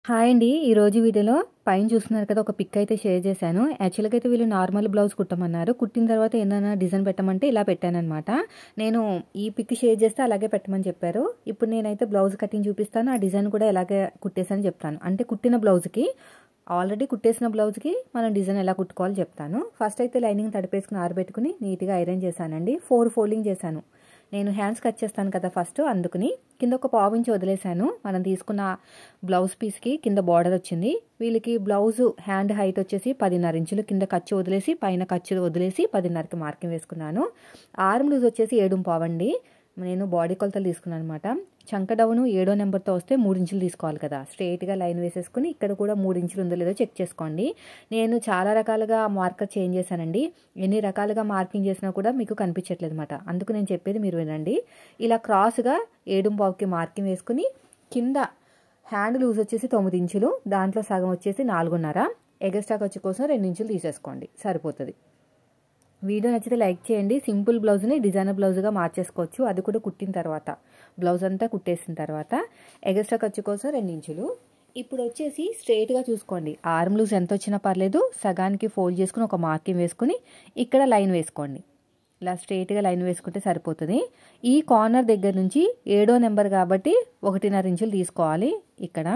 Hi అండి. ఈరోజు వీడియోలో పైన చూస్తున్నారు కదా! ఒక పిక్ అయితే షేర్ చేశాను. యాక్చువల్‌గా అయితే వీళ్ళు నార్మల్ బ్లౌజ్ కుట్టమన్నారు. కుట్టిన తర్వాత ఏదైనా డిజైన్ పెట్టమంటే ఇలా పెట్టాననమాట. నేను ఈ పిక్ షేర్ చేస్తే అలాగే పెట్టమని చెప్పారు. ఇప్పుడు నేనైతే బ్లౌజ్ కటింగ్ చూపిస్తాను. ఆ డిజైన్ కూడా ఎలాగే కుట్టేసానో చెప్తాను. అంటే కుట్టిన బ్లౌజ్‌కి ఆల్రెడీ కుట్టేసిన బ్లౌజ్‌కి మనం డిజైన్ ఎలా కుట్టుకోవాలో చెప్తాను. ఫస్ట్ అయితే లైనింగ్ తడిపేసుకుని ఆరబెట్టుకుని నీట్‌గా ఐరన్ చేశానండి. 4 ఫోల్డింగ్ చేశాను. నేను హ్యాండ్స్ కట్ చేస్తాను కదా ఫస్ట్, అందుకని కింద ఒక పావించి వదిలేశాను. మనం తీసుకున్న బ్లౌజ్ పీస్కి కింద బార్డర్ వచ్చింది. వీళ్ళకి బ్లౌజ్ హ్యాండ్ హైట్ వచ్చేసి 10.5 ఇంచులు కింద ఖర్చు వదిలేసి పైన ఖర్చు వదిలేసి 10.5కి మార్కింగ్ వేసుకున్నాను. ఆర్మ్ లూజ్ వచ్చేసి 7.5 అండి. నేను బాడీ కొలతలు తీసుకున్నాను అనమాట. చంక డౌను 7వ నెంబర్తో వస్తే 3 ఇంచులు తీసుకోవాలి కదా. స్ట్రైట్గా లైన్ వేసేసుకుని ఇక్కడ కూడా 3 ఇంచులు ఉందో లేదో చెక్ చేసుకోండి. నేను చాలా రకాలుగా మార్కర్ చేంజ్ చేశానండి. ఎన్ని రకాలుగా మార్కింగ్ చేసినా కూడా మీకు కనిపించట్లేదు అనమాట. అందుకు నేను చెప్పేది మీరు వినండి. ఇలా క్రాస్గా 7.5కి మార్కింగ్ వేసుకుని కింద హ్యాండ్ లూజ్ వచ్చేసి 9 ఇంచులు, దాంట్లో సగం వచ్చేసి 4.5. ఎగస్ట్రా ఖర్చు కోసం 2 ఇంచులు తీసేసుకోండి, సరిపోతుంది. వీడియో నచ్చితే లైక్ చేయండి. సింపుల్ బ్లౌజ్ని డిజైనర్ బ్లౌజ్గా మార్చేసుకోవచ్చు, అది కూడా కుట్టిన తర్వాత. బ్లౌజ్ అంతా కుట్టేసిన తర్వాత ఎగస్ట్రా ఖర్చు కోసం 2 ఇంచులు. ఇప్పుడు వచ్చేసి స్ట్రైట్గా చూసుకోండి. ఆర్మ్ లూజ్ ఎంత వచ్చినా పర్లేదు, సగానికి ఫోల్డ్ చేసుకుని ఒక మార్కింగ్ వేసుకుని ఇక్కడ లైన్ వేసుకోండి. ఇలా స్ట్రైట్గా లైన్ వేసుకుంటే సరిపోతుంది. ఈ కార్నర్ దగ్గర నుంచి 7వ నెంబర్ కాబట్టి 1.5 ఇంచులు తీసుకోవాలి. ఇక్కడ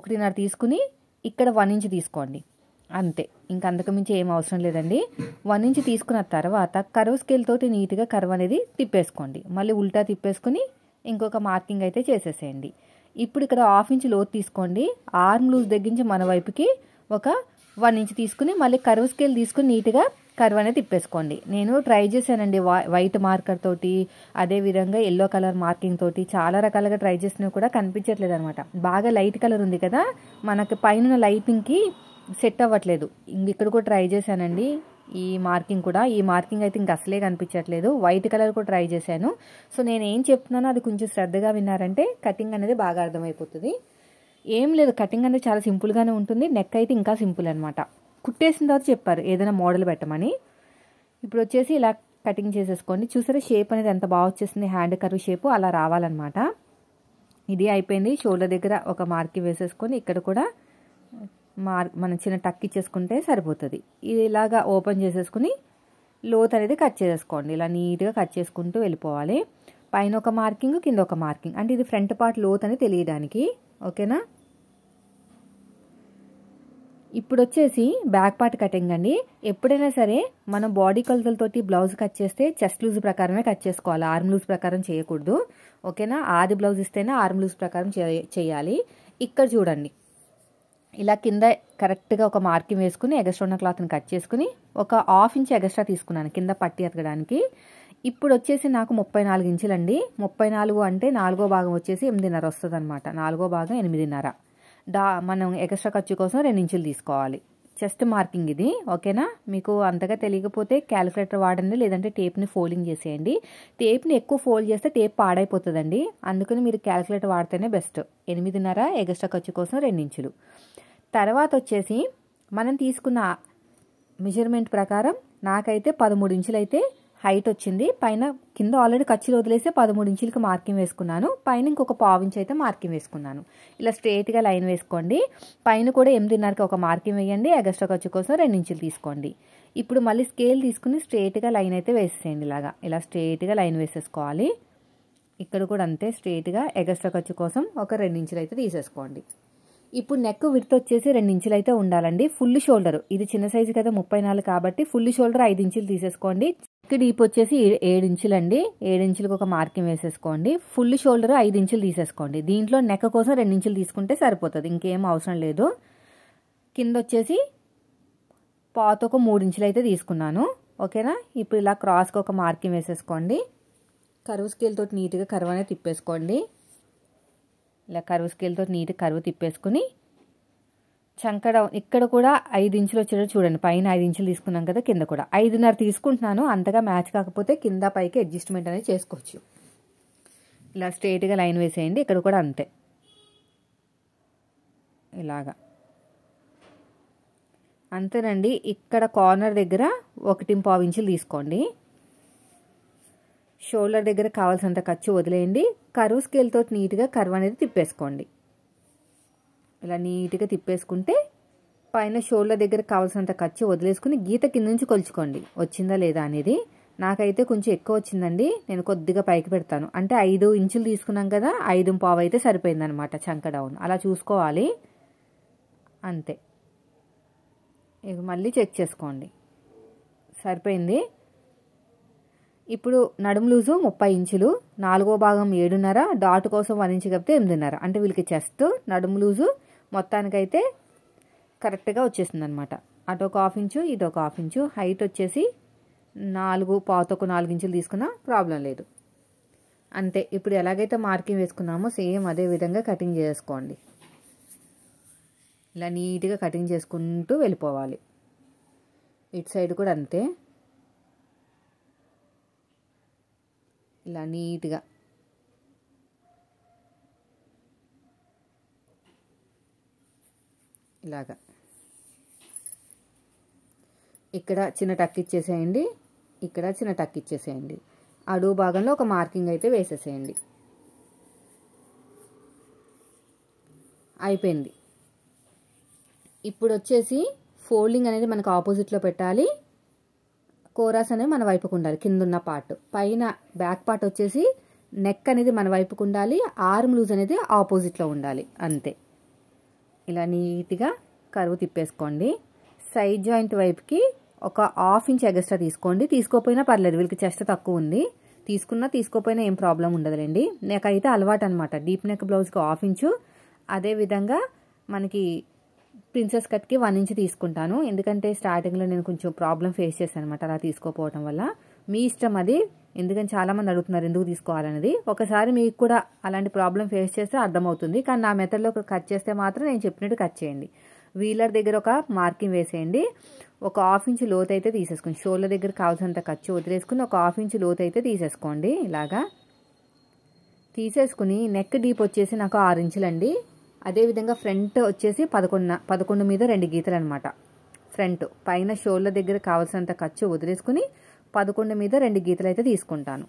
1.5 తీసుకుని ఇక్కడ 1 ఇంచ్ తీసుకోండి, అంతే. ఇంకా అంతకుమించి ఏం అవసరం లేదండి. 1 ఇంచ్ తీసుకున్న తర్వాత కర్వ్ స్కేల్ తోటి నీట్గా కర్వ్ అనేది తిప్పేసుకోండి. మళ్ళీ ఉల్టా తిప్పేసుకుని ఇంకొక మార్కింగ్ అయితే చేసేసేయండి. ఇప్పుడు ఇక్కడ 1/2 ఇంచ్ లోతు తీసుకోండి. ఆర్మ్ లూజ్ దగ్గర నుంచి మన వైపుకి ఒక 1 ఇంచ్ తీసుకుని మళ్ళీ కర్వ్ స్కేల్ తీసుకుని నీట్గా కర్వ్ అనేది తిప్పేసుకోండి. నేను ట్రై చేశానండి వైట్ మార్కర్ తోటి, అదేవిధంగా ఎల్లో కలర్ మార్కింగ్ తోటి, చాలా రకాలుగా ట్రై చేసినా కూడా కనిపించట్లేదు అనమాట. బాగా లైట్ కలర్ ఉంది కదా, మనకి పైన లైటింగ్కి సెట్ అవ్వట్లేదు. ఇక్కడ కూడా ట్రై చేశానండి ఈ మార్కింగ్ కూడా. ఈ మార్కింగ్ అయితే ఇంక అసలే కనిపించట్లేదు. వైట్ కలర్ కూడా ట్రై చేశాను. సో నేను ఏం చెప్తున్నానో అది కొంచెం శ్రద్ధగా విన్నారంటే కటింగ్ అనేది బాగా అర్థమైపోతుంది. ఏం లేదు, కటింగ్ అనేది చాలా సింపుల్గానే ఉంటుంది. నెక్ అయితే ఇంకా సింపుల్ అనమాట. కుట్టేసిన తర్వాత చెప్పారు ఏదైనా మోడల్ పెట్టమని. ఇప్పుడు వచ్చేసి ఇలా కటింగ్ చేసేసుకోండి. చూసారా షేప్ అనేది ఎంత బాగా వచ్చేసింది, హ్యాండ్ కర్వ్ షేపు అలా రావాలన్నమాట. ఇది అయిపోయింది. షోల్డర్ దగ్గర ఒక మార్కింగ్ వేసేసుకొని ఇక్కడ కూడా మనం చిన్న టక్ ఇచ్చేసుకుంటే సరిపోతుంది. ఇది ఇలాగా ఓపెన్ చేసేసుకుని లోత్ అనేది కట్ చేసేసుకోండి. ఇలా నీట్గా కట్ చేసుకుంటూ వెళ్ళిపోవాలి. పైన ఒక మార్కింగ్, కింద ఒక మార్కింగ్, అంటే ఇది ఫ్రంట్ పార్ట్ లోత్ అని తెలియడానికి. ఓకేనా. ఇప్పుడు వచ్చేసి బ్యాక్ పార్ట్ కటింగ్ అండి. ఎప్పుడైనా సరే మనం బాడీ కొలతలతోటి బ్లౌజ్ కట్ చేస్తే చెస్ట్ లూజ్ ప్రకారమే కట్ చేసుకోవాలి, ఆర్మ్ లూజ్ ప్రకారం చేయకూడదు. ఓకేనా. ఆది బ్లౌజ్ ఇస్తేనే ఆర్మ్ లూజ్ ప్రకారం చేయాలి. ఇక్కడ చూడండి, ఇలా కింద కరెక్ట్గా ఒక మార్కింగ్ వేసుకుని ఎగస్ట్రా ఉన్న క్లాత్ని కట్ చేసుకుని ఒక 1/2 ఇంచ్ ఎగస్ట్రా తీసుకున్నాను కింద పట్టి ఎతకడానికి. ఇప్పుడు వచ్చేసి నాకు 34 ఇంచులండి. 34 అంటే 4వ భాగం వచ్చేసి 8.5 వస్తుంది అనమాట. 4వ భాగం 8.5. మనం ఎగస్ట్రా ఖర్చు కోసం 2 ఇంచులు తీసుకోవాలి. చెస్ట్ మార్కింగ్ ఇది. ఓకేనా. మీకు అంతగా తెలియకపోతే క్యాలిక్యులేటర్ వాడండి, లేదంటే టేప్ని ఫోల్డింగ్ చేసేయండి. టేప్ని ఎక్కువ ఫోల్డ్ చేస్తే టేప్ పాడైపోతుందండి, అందుకని మీరు క్యాలిక్యులేటర్ వాడితేనే బెస్ట్. 8.5 ఎగస్ట్రా ఖర్చు కోసం 2 ఇంచులు. తర్వాత వచ్చేసి మనం తీసుకున్న మెజర్మెంట్ ప్రకారం నాకైతే 13 ఇంచులు అయితే హైట్ వచ్చింది. పైన కింద ఆల్రెడీ ఖర్చులు వదిలేసి 13 ఇంచులకి మార్కింగ్ వేసుకున్నాను. పైన ఇంకొక 1/2 ఇంచ్ అయితే మార్కింగ్ వేసుకున్నాను. ఇలా స్ట్రైట్గా లైన్ వేసుకోండి. పైన కూడా 8.5కి ఒక మార్కింగ్ వేయండి. ఎగస్ట్రా ఖర్చు కోసం 2 ఇంచులు తీసుకోండి. ఇప్పుడు మళ్ళీ స్కేల్ తీసుకుని స్ట్రైట్గా లైన్ అయితే వేసేయండి. ఇలా స్ట్రైట్గా లైన్ వేసేసుకోవాలి. ఇక్కడ కూడా అంతే, స్ట్రైట్గా ఎగస్ట్రా ఖర్చు కోసం ఒక 2 ఇంచులు అయితే తీసేసుకోండి. ఇప్పుడు నెక్ విడ్త్ వచ్చేసి 2 ఇంచులు అయితే ఉండాలండి. ఫుల్ షోల్డర్, ఇది చిన్న సైజు కదా 34 కాబట్టి ఫుల్ షోల్డర్ 5 ఇంచులు తీసేసుకోండి. నెక్ డీప్ వచ్చేసి 7 ఇంచులండి. 7 ఇంచులకు ఒక మార్కింగ్ వేసేసుకోండి. ఫుల్ షోల్డర్ 5 ఇంచులు తీసేసుకోండి. దీంట్లో నెక్ కోసం 2 ఇంచులు తీసుకుంటే సరిపోతుంది, ఇంకేం అవసరం లేదు. కింద వచ్చేసి పాతకు 3 ఇంచులు అయితే తీసుకున్నాను. ఓకేనా. ఇప్పుడు ఇలా క్రాస్కి ఒక మార్కింగ్ వేసేసుకోండి. కర్వ్ స్కేల్ తోటి నీట్గా కర్వ్ అనేది తిప్పేసుకోండి. ఇలా కర్వ్ స్కేల్ తోటి నీట్గా కర్వ్ తిప్పేసుకుని చంక డౌన్ ఇక్కడ కూడా 5 ఇంచులు వచ్చేటట్టు చూడండి. పైన 5 ఇంచులు తీసుకున్నాం కదా, కింద కూడా 5.5 తీసుకుంటున్నాను. అంతగా మ్యాచ్ కాకపోతే కింద పైకి అడ్జస్ట్మెంట్ అనేది చేసుకోవచ్చు. ఇలా స్ట్రైట్గా లైన్ వేసేయండి. ఇక్కడ కూడా అంతే, ఇలాగా అంతేనండి. ఇక్కడ కార్నర్ దగ్గర 1.5 ఇంచులు తీసుకోండి. షోల్డర్ దగ్గర కావాల్సినంత ఖర్చు వదిలేయండి. కర్వ్ స్కేల్ తోటి నీట్గా కర్వ్ అనేది తిప్పేసుకోండి. ఇలా నీట్గా తిప్పేసుకుంటే పైన షోల్డర్ దగ్గర కావాల్సినంత ఖర్చు వదిలేసుకుని గీత కింద నుంచి కొలుచుకోండి వచ్చిందా లేదా అనేది. నాకైతే కొంచెం ఎక్కువ వచ్చిందండి, నేను కొద్దిగా పైకి పెడతాను. అంటే 5 ఇంచులు తీసుకున్నాం కదా, 5.25 అయితే సరిపోయిందనమాట చంక డౌన్. అలా చూసుకోవాలి అంతే. ఇక మళ్ళీ చెక్ చేసుకోండి, సరిపోయింది. ఇప్పుడు నడుము లూజు 30 ఇంచులు, 4వ భాగం 7.5, డాట్ కోసం 1 ఇంచు కలిపితే 8.5. అంటే వీళ్ళకి చెస్ట్ నడుము లూజు మొత్తానికైతే కరెక్ట్గా వచ్చేసింది అనమాట. అటు ఒక 1/2 ఇంచు, ఇటు ఒక 1/2 ఇంచు. హైట్ వచ్చేసి 4 ఇంచులు తీసుకున్నా ప్రాబ్లం లేదు. అంతే. ఇప్పుడు ఎలాగైతే మార్కింగ్ వేసుకున్నామో సేమ్ అదే విధంగా కటింగ్ చేసుకోండి. ఇలా నీట్గా కటింగ్ చేసుకుంటూ వెళ్ళిపోవాలి. ఇటు సైడ్ కూడా అంతే, ఇలా నీట్గా. ఇలాగా ఇక్కడ చిన్న టక్ ఇచ్చేసేయండి, ఇక్కడ చిన్న టక్ ఇచ్చేసేయండి. అడుగు భాగంలో ఒక మార్కింగ్ అయితే వేసేసేయండి. అయిపోయింది. ఇప్పుడు వచ్చేసి ఫోల్డింగ్ అనేది మనకు ఆపోజిట్లో పెట్టాలి, కోరాస్ అనేది మన వైపుకు ఉండాలి. కింద ఉన్న పార్ట్ పైన బ్యాక్ పార్ట్ వచ్చేసి నెక్ అనేది మన వైపుకు ఉండాలి, ఆర్మ్ లూజ్ అనేది ఆపోజిట్లో ఉండాలి. అంతే. ఇలా నీట్గా కరువు తిప్పేసుకోండి. సైడ్ జాయింట్ వైపుకి ఒక 1/2 ఇంచ్ ఎగస్ట్రా తీసుకోండి. తీసుకోపోయినా పర్లేదు, వీళ్ళకి చెస్ట్ తక్కువ ఉంది. తీసుకున్నా తీసుకోపోయినా ఏం ప్రాబ్లం ఉండదులేండి. నాకైతే అలవాటు అనమాట డీప్ నెక్ బ్లౌజ్కి 1/2 ఇంచు. అదేవిధంగా మనకి ప్రిన్సెస్ కట్కి 1 ఇంచ్ తీసుకుంటాను. ఎందుకంటే స్టార్టింగ్లో నేను కొంచెం ప్రాబ్లం ఫేస్ చేశాను అనమాట అలా తీసుకోపోవడం వల్ల. మీ ఇష్టం అది, ఎందుకంటే చాలామంది అడుగుతున్నారు ఎందుకు తీసుకోవాలనేది. ఒకసారి మీకు కూడా అలాంటి ప్రాబ్లం ఫేస్ చేస్తే అర్థమవుతుంది. కానీ నా మెథడ్లో కట్ చేస్తే మాత్రం నేను చెప్పినట్టు కట్ చేయండి. వీలర్ దగ్గర ఒక మార్కింగ్ వేసేయండి, ఒక 1/2 ఇంచ్ లోతు అయితే తీసేసుకోండి. షోల్డర్ దగ్గర కావాల్సినంత ఖర్చు వదిలేసుకుని ఒక 1/2 ఇంచ్ లోతు అయితే తీసేసుకోండి. ఇలాగా తీసేసుకుని నెక్ డీప్ వచ్చేసి నాకు 6 ఇంచులండి. అదేవిధంగా ఫ్రంట్ వచ్చేసి 11 మీద 2 గీతలు అనమాట. ఫ్రంట్ పైన షోల్డర్ దగ్గర కావాల్సినంత ఖర్చు వదిలేసుకుని 11 మీద 2 గీతలు అయితే తీసుకుంటాను.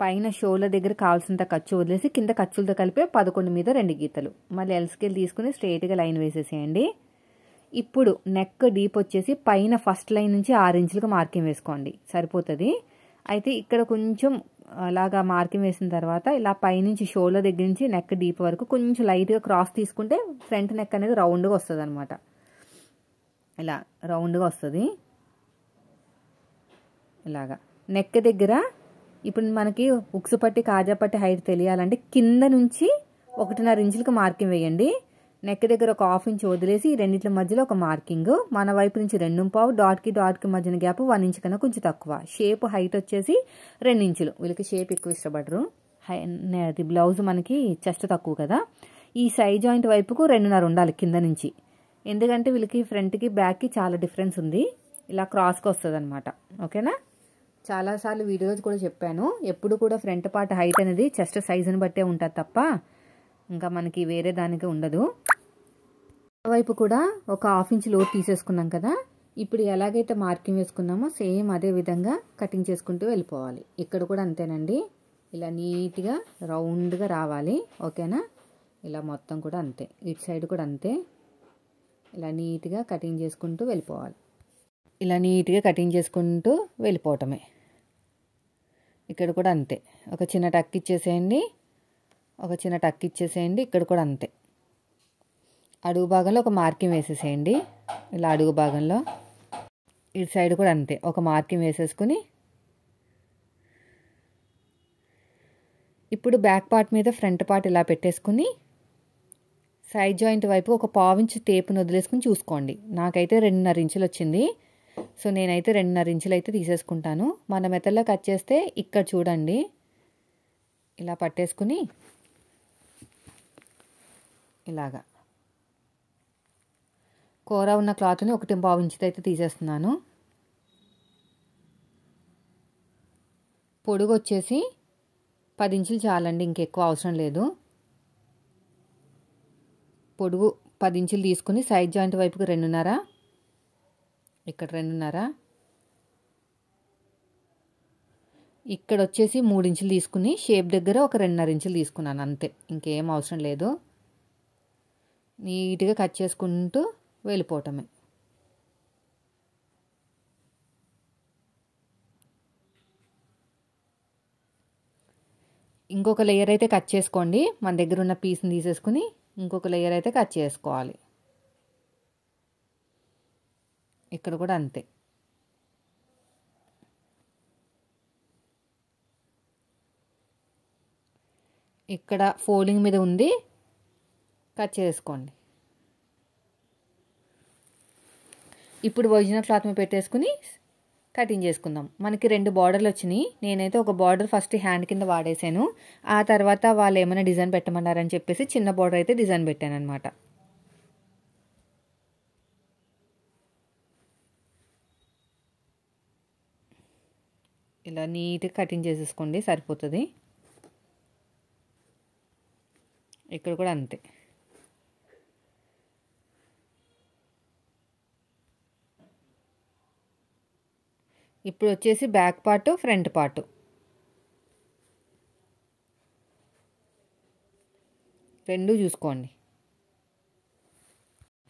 పైన షోల్డర్ దగ్గర కావాల్సినంత ఖర్చు వదిలేసి కింద ఖర్చులతో కలిపి 11 మీద 2 గీతలు. మళ్ళీ ఎల్ స్కేల్ తీసుకుని స్ట్రైట్గా లైన్ వేసేసేయండి. ఇప్పుడు నెక్ డీప్ వచ్చేసి పైన ఫస్ట్ లైన్ నుంచి 6 ఇంచులకు మార్కింగ్ వేసుకోండి, సరిపోతుంది. అయితే ఇక్కడ కొంచెం అలాగా మార్కింగ్ వేసిన తర్వాత ఇలా పైనుంచి షోల్డర్ దగ్గర నుంచి నెక్ డీప్ వరకు కొంచెం లైట్గా క్రాస్ తీసుకుంటే ఫ్రంట్ నెక్ అనేది రౌండ్గా వస్తుంది అనమాట. ఇలా రౌండ్గా వస్తుంది. ఇలాగా నెక్ దగ్గర ఇప్పుడు మనకి ఉక్సు పట్టి కాజా పట్టి హైట్ తెలియాలంటే కింద నుంచి 1.5 ఇంచులకు మార్కింగ్ వేయండి. నెక్ దగ్గర ఒక 1/2 ఇంచ్ వదిలేసి ఈ రెండింటి మధ్యలో ఒక మార్కింగ్, మన వైపు నుంచి 2.5, డాట్కి మధ్యన గ్యాప్ 1 ఇంచ్ కన్నా కొంచెం తక్కువ. షేప్ హైట్ వచ్చేసి 2 ఇంచులు. వీళ్ళకి షేప్ ఎక్కువ ఇష్టపడరు. అది బ్లౌజ్ మనకి చెస్ట్ తక్కువ కదా. ఈ సైడ్ జాయింట్ వైపుకు 2.5 ఉండాలి కింద నుంచి, ఎందుకంటే వీళ్ళకి ఫ్రంట్కి బ్యాక్కి చాలా డిఫరెన్స్ ఉంది. ఇలా క్రాస్కి వస్తుంది అనమాట. ఓకేనా. చాలాసార్లు వీడియోస్ కూడా చెప్పాను, ఎప్పుడు కూడా ఫ్రంట్ పార్ట్ హైట్ అనేది చెస్ట్ సైజుని బట్టే ఉంటుంది తప్ప ఇంకా మనకి వేరే దానికి ఉండదు. వైపు కూడా ఒక 1/2 ఇంచ్ లోతు తీసేసుకున్నాం కదా. ఇప్పుడు ఎలాగైతే మార్కింగ్ వేసుకున్నామో సేమ్ అదే విధంగా కటింగ్ చేసుకుంటూ వెళ్ళిపోవాలి. ఇక్కడ కూడా అంతేనండి, ఇలా నీట్గా రౌండ్గా రావాలి. ఓకేనా. ఇలా మొత్తం కూడా అంతే, ఇటు సైడ్ కూడా అంతే. ఇలా నీట్గా కటింగ్ చేసుకుంటూ వెళ్ళిపోవాలి. ఇలా నీట్గా కటింగ్ చేసుకుంటూ వెళ్ళిపోవటమే. ఇక్కడ కూడా అంతే, ఒక చిన్న టక్ ఇచ్చేసేయండి, ఒక చిన్న టక్ ఇచ్చేసేయండి. ఇక్కడ కూడా అంతే. అడుగు భాగంలో ఒక మార్కింగ్ వేసేసేయండి. ఇలా అడుగు భాగంలో ఇటు సైడ్ కూడా అంతే, ఒక మార్కింగ్ వేసేసుకుని ఇప్పుడు బ్యాక్ పార్ట్ మీద ఫ్రంట్ పార్ట్ ఇలా పెట్టేసుకుని సైడ్ జాయింట్ వైపు ఒక 1/4 ఇంచ్ టేప్ను వదిలేసుకుని చూసుకోండి. నాకైతే 2.5 ఇంచులు వచ్చింది. సో నేనైతే 2.5 ఇంచులు అయితే తీసేసుకుంటాను. మన మెథడ్లో కట్ చేస్తే ఇక్కడ చూడండి ఇలా పట్టేసుకుని ఇలాగా కూర ఉన్న క్లాత్ని 1.5 ఇంచుతో అయితే తీసేస్తున్నాను. పొడుగు వచ్చేసి 10 ఇంచులు చాలండి, ఇంకెక్కువ అవసరం లేదు. పొడుగు 10 ఇంచులు తీసుకుని సైడ్ జాయింట్ వైపుకి 2.5, ఇక్కడ 2.5, ఇక్కడ వచ్చేసి 3 ఇంచులు తీసుకుని షేప్ దగ్గర ఒక 2.5 ఇంచులు తీసుకున్నాను అంతే, ఇంకేం అవసరం లేదు. నీట్గా కట్ చేసుకుంటూ వెళ్ళిపోవటమే. ఇంకొక లేయర్ అయితే కట్ చేసుకోండి. మన దగ్గర ఉన్న పీస్ని తీసేసుకుని ఇంకొక లేయర్ అయితే కట్ చేసుకోవాలి. ఇక్కడ కూడా అంతే. ఇక్కడ ఫోల్డింగ్ మీద ఉంది, కట్ చేసుకోండి. ఇప్పుడు ఒరిజినల్ క్లాత్ మీద పెట్టేసుకుని కటింగ్ చేసుకుందాం. మనకి 2 బార్డర్లు వచ్చినాయి. నేనైతే ఒక బార్డర్ ఫస్ట్ హ్యాండ్ కింద వాడేసాను. ఆ తర్వాత వాళ్ళు ఏమైనా డిజైన్ పెట్టమన్నారని చెప్పేసి చిన్న బార్డర్ అయితే డిజైన్ పెట్టాను అనమాట. ఇలా నీట్గా కటింగ్ చేసేసుకోండి, సరిపోతుంది. ఇక్కడ కూడా అంతే. ఇప్పుడు వచ్చేసి బ్యాక్ పార్ట్, ఫ్రంట్ పార్ట్ రెండు చూసుకోండి.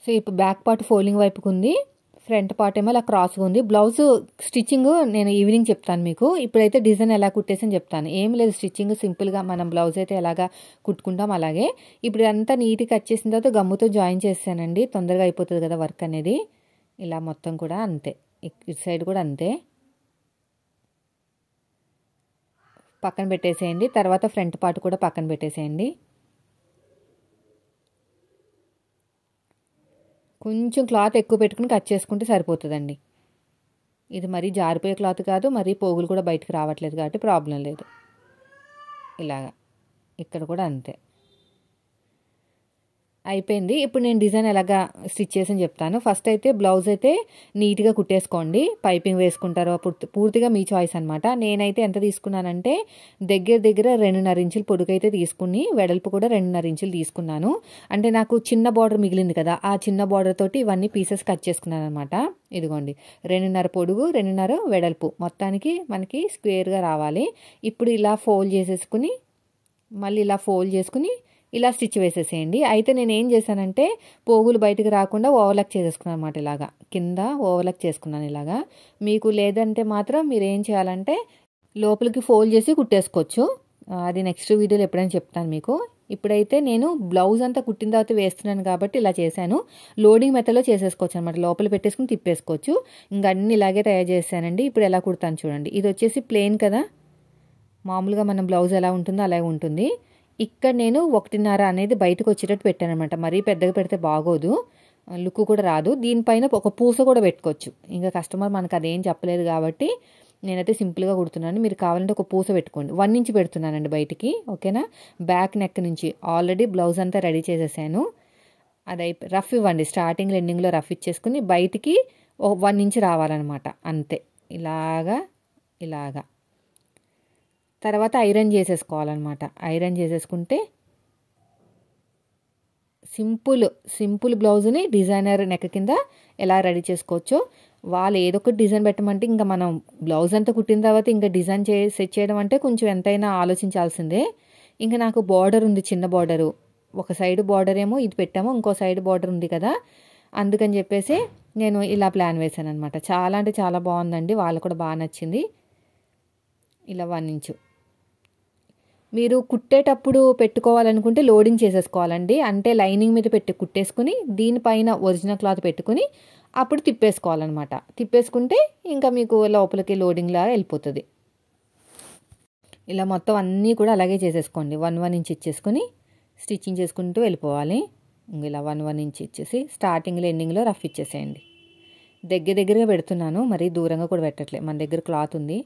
సో ఇప్పుడు బ్యాక్ పార్ట్ ఫోల్డింగ్ వైపుకు ఉంది, ఫ్రంట్ పార్ట్ ఏమో ఇలా క్రాస్గా ఉంది. బ్లౌజ్ స్టిచ్చింగ్ నేను ఈవినింగ్ చెప్తాను మీకు. ఇప్పుడైతే డిజైన్ ఎలా కుట్టేసని చెప్తాను. ఏం లేదు, స్టిచ్చింగ్ సింపుల్గా మనం బ్లౌజ్ అయితే ఎలాగా కుట్టుకుంటాం అలాగే. ఇప్పుడు అంతా నీట్గా కట్ చేసిన తర్వాత గమ్ముతో జాయిన్ చేస్తానండి, తొందరగా అయిపోతుంది కదా వర్క్ అనేది. ఇలా మొత్తం కూడా అంతే, ఇటు సైడ్ కూడా అంతే. పక్కన పెట్టేసేయండి. తర్వాత ఫ్రంట్ పార్ట్ కూడా పక్కన పెట్టేసేయండి. కొంచెం క్లాత్ ఎక్కువ పెట్టుకుని కట్ చేసుకుంటే సరిపోతుందండి. ఇది మరీ జారిపోయే క్లాత్ కాదు, మరీ పోగులు కూడా బయటకు రావట్లేదు కాబట్టి ప్రాబ్లం లేదు. ఇలాగా ఇక్కడ కూడా అంతే అయిపోయింది. ఇప్పుడు నేను డిజైన్ ఎలాగా స్టిచ్ చేసి చెప్తాను. ఫస్ట్ అయితే బ్లౌజ్ అయితే నీట్గా కుట్టేసుకోండి. పైపింగ్ వేసుకుంటారో పూర్తిగా మీ చాయిస్ అనమాట. నేనైతే ఎంత తీసుకున్నానంటే దగ్గర 2.5 ఇంచులు పొడుగైతే తీసుకుని వెడల్పు కూడా 2.5 ఇంచులు తీసుకున్నాను. అంటే నాకు చిన్న బార్డర్ మిగిలింది కదా, ఆ చిన్న బార్డర్ తోటి ఇవన్నీ పీసెస్ కట్ చేసుకున్నాను అనమాట. ఇదిగోండి, 2.5 పొడుగు, 2.5 వెడల్పు, మొత్తానికి మనకి స్క్వేర్గా రావాలి. ఇప్పుడు ఇలా ఫోల్డ్ చేసేసుకుని మళ్ళీ ఇలా ఫోల్డ్ చేసుకుని ఇలా స్టిచ్ వేసేసేయండి. అయితే నేను ఏం చేశానంటే పోగులు బయటకు రాకుండా ఓవర్లాక్ చేసేసుకున్నాను అనమాట. ఇలాగా కింద ఓవర్లాక్ చేసుకున్నాను ఇలాగా. మీకు లేదంటే మాత్రం మీరు ఏం చేయాలంటే లోపలికి ఫోల్డ్ చేసి కుట్టేసుకోవచ్చు. అది నెక్స్ట్ వీడియోలో ఎప్పుడైనా చెప్తాను మీకు. ఇప్పుడైతే నేను బ్లౌజ్ అంతా కుట్టిన తర్వాత వేస్తున్నాను కాబట్టి ఇలా చేశాను. లోడింగ్ మెథడ్లో చేసేసుకోవచ్చు అనమాట. లోపల పెట్టేసుకుని తిప్పేసుకోవచ్చు. ఇంకా అన్నీ ఇలాగే తయారు చేశానండి. ఇప్పుడు ఎలా కుడతాను చూడండి. ఇది వచ్చేసి ప్లెయిన్ కదా, మామూలుగా మనం బ్లౌజ్ ఎలా ఉంటుందో అలాగే ఉంటుంది. ఇక్కడ నేను 1.5 అనేది బయటకు వచ్చేటట్టు పెట్టాను అనమాట. మరీ పెద్దగా పెడితే బాగోదు, లుక్ కూడా రాదు. దీనిపైన ఒక పూస కూడా పెట్టుకోవచ్చు. ఇంకా కస్టమర్ మనకు అదేం చెప్పలేదు కాబట్టి నేనైతే సింపుల్గా కుడుతున్నాను. మీరు కావాలంటే ఒక పూస పెట్టుకోండి. 1 ఇంచ్ పెడుతున్నానండి బయటికి, ఓకేనా. బ్యాక్ నెక్ నుంచి ఆల్రెడీ బ్లౌజ్ అంతా రెడీ చేసేసాను. అది రఫ్ ఇవ్వండి, స్టార్టింగ్ ఎండింగ్లో రఫ్ ఇచ్చేసుకుని బయటికి 1 ఇంచ్ రావాలన్నమాట, అంతే. ఇలాగా ఇలాగా తర్వాత ఐరన్ చేసేసుకోవాలన్నమాట. ఐరన్ చేసేసుకుంటే సింపుల్ బ్లౌజ్ని డిజైనర్ నెక్ కింద ఎలా రెడీ చేసుకోవచ్చో. వాళ్ళు ఏదో ఒకటి డిజైన్ పెట్టమంటే ఇంకా మనం బ్లౌజ్ అంతా కుట్టిన తర్వాత ఇంకా డిజైన్ సెట్ చేయడం అంటే కొంచెం ఎంతైనా ఆలోచించాల్సిందే. ఇంకా నాకు బార్డర్ ఉంది, చిన్న బార్డరు. ఒక సైడ్ బార్డర్ ఏమో ఇది పెట్టాము, ఇంకో సైడ్ బార్డర్ ఉంది కదా, అందుకని చెప్పేసి నేను ఇలా ప్లాన్ వేసాను అనమాట. చాలా అంటే చాలా బాగుందండి, వాళ్ళకు కూడా బాగా నచ్చింది. ఇలా 1 ఇంచు మీరు కుట్టేటప్పుడు పెట్టుకోవాలనుకుంటే లోడింగ్ చేసేసుకోవాలండి. అంటే లైనింగ్ మీద పెట్టి కుట్టేసుకుని దీనిపైన ఒరిజినల్ క్లాత్ పెట్టుకుని అప్పుడు తిప్పేసుకోవాలన్నమాట. తిప్పేసుకుంటే ఇంకా మీకు లోపలికి లోడింగ్ లాగా వెళ్ళిపోతుంది. ఇలా మొత్తం అన్నీ కూడా అలాగే చేసేసుకోండి. 1 ఇంచ్ ఇచ్చేసుకుని స్టిచ్చింగ్ చేసుకుంటూ వెళ్ళిపోవాలి. ఇలా 1 ఇంచ్ ఇచ్చేసి స్టార్టింగ్లో ఎండింగ్లో రఫ్ ఇచ్చేసేయండి. దగ్గరగా పెడుతున్నాను, మరీ దూరంగా కూడా పెట్టట్లేదు. మన దగ్గర క్లాత్ ఉంది.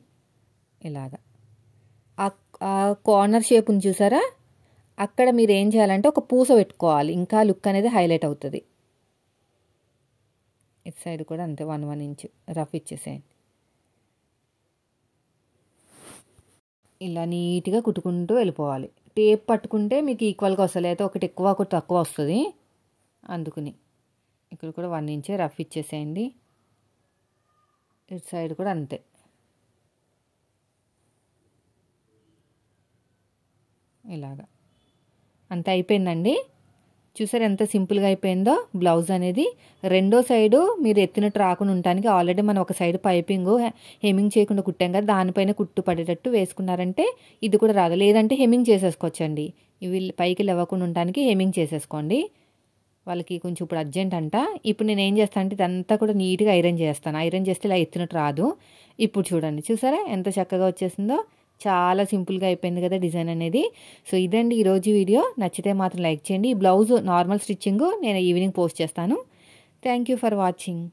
ఇలాగా ఆ కార్నర్ షేప్ ఉంది చూసారా, అక్కడ మీరు ఏం చేయాలంటే ఒక పూస పెట్టుకోవాలి. ఇంకా లుక్ అనేది హైలైట్ అవుతుంది. ఇటు సైడ్ కూడా అంతే 1 ఇంచ్ రఫ్ ఇచ్చేసేయండి. ఇలా నీట్గా కుట్టుకుంటూ వెళ్ళిపోవాలి. టేప్ పట్టుకుంటే మీకు ఈక్వల్గా వస్తుంది, అయితే ఒకటి ఎక్కువ ఒకటి తక్కువ వస్తుంది. అందుకని ఇక్కడ కూడా 1 ఇంచ్ రఫ్ ఇచ్చేసేయండి. ఇటు సైడ్ కూడా అంతే. ఇలాగా అంత అయిపోయిందండి. చూసారు ఎంత సింపుల్గా అయిపోయిందో బ్లౌజ్ అనేది. రెండో సైడు మీరు ఎత్తినట్టు రాకుండా ఉండటానికి ఆల్రెడీ మనం ఒక సైడ్ పైపింగ్ హెమ్మింగ్ చేయకుండా కుట్టాం కదా, దానిపైన కుట్టు పడేటట్టు వేసుకున్నారంటే ఇది కూడా రాదు. లేదంటే హెమ్మింగ్ చేసేసుకోవచ్చండి. ఇవి పైకి లేవకుండా ఉండటానికి హెమ్మింగ్ చేసేసుకోండి. వాళ్ళకి కొంచెం ఇప్పుడు అర్జెంట్ అంట. ఇప్పుడు నేను ఏం చేస్తాను అంటే ఇదంతా కూడా నీట్గా ఐరన్ చేస్తాను. ఐరన్ చేస్తే ఇలా ఎత్తినట్టు రాదు. ఇప్పుడు చూడండి, చూసారా ఎంత చక్కగా వచ్చేసిందో. చాలా సింపుల్గా అయిపోయింది కదా డిజైన్ అనేది. సో ఇదండి ఈరోజు వీడియో. నచ్చితే మాత్రం లైక్ చేయండి. ఈ బ్లౌజ్ నార్మల్ స్టిచ్చింగ్ నేను ఈవినింగ్ పోస్ట్ చేస్తాను. Thank you for watching.